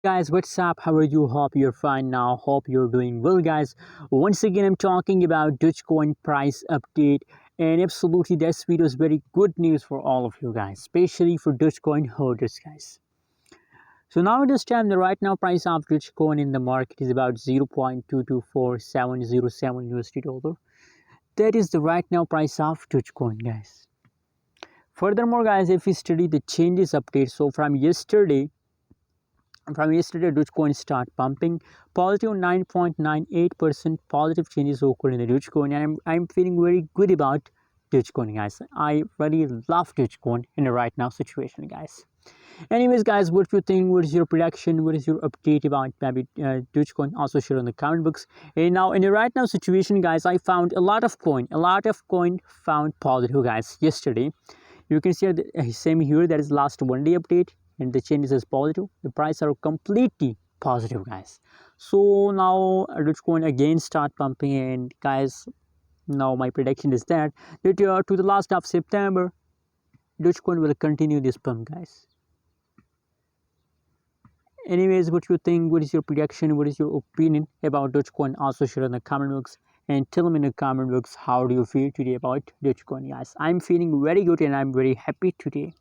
Guys, what's up? How are you? Hope you're fine now. Hope you're doing well, guys. Once again, I'm talking about Dogecoin price update, and absolutely this video is very good news for all of you guys, especially for Dogecoin holders, guys. So now at this time, the right now price of Dogecoin in the market is about 0.224707 USD dollar. That is the right now price of Dogecoin, guys. Furthermore, guys, if we study the changes update, so from yesterday, Dogecoin start pumping positive 9.98% positive changes occurred in the Dogecoin, and I'm feeling very good about Dogecoin, guys. I really love Dogecoin in the right now situation, guys. Anyways, guys, what you think? What is your prediction? What is your update about maybe Dogecoin? Also share on the comment box. And now in the right now situation, guys, I found a lot of coin found positive, guys. Yesterday, you can see the same here. That is last 1 day update, and the changes is positive. The price are completely positive, guys. So now Dogecoin again start pumping, and guys, now my prediction is that to the last of September, Dogecoin will continue this pump, guys. Anyways, what you think? What is your prediction? What is your opinion about Dogecoin? Also share in the comment box and tell me in the comment box how do you feel today about Dogecoin, guys. I'm feeling very good and I'm very happy today.